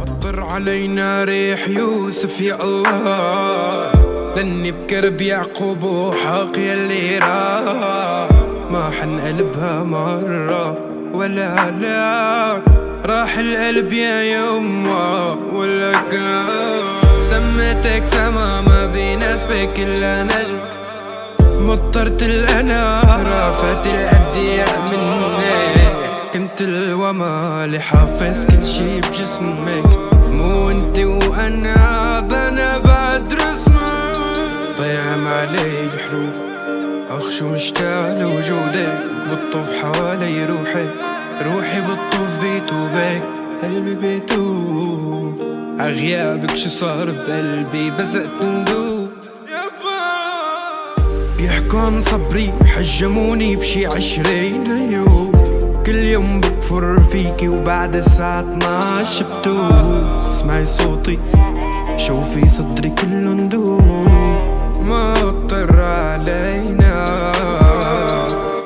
مطر علينا ريح يوسف يا الله، لاني بكرب يعقوب وحاق يلي ما حنقلبها مرة ولا لا، راح القلب يا يما ولا كان. سميتك سما ما بيناسبك إلا نجم، مطرت الأنار رافت الأدياء مني، كنت الوما اللي حافظ كل شي بجسمك، مو انتي وانا بنا بدرس ما طيعم علي الحروف، اخ شو مشتاق لوجودك بتطوف حوالي روحي، روحي بتطوف بيتوبك قلبي بيتوب، عغيابك شو صار بقلبي بزقت ندوب. بيحكوا عن صبري حجموني بشي 20 يوم، كل يوم بكفر فيكي وبعد الساعة 12 بتوب، اسمعي صوتي شوفي صدري كله ندوب.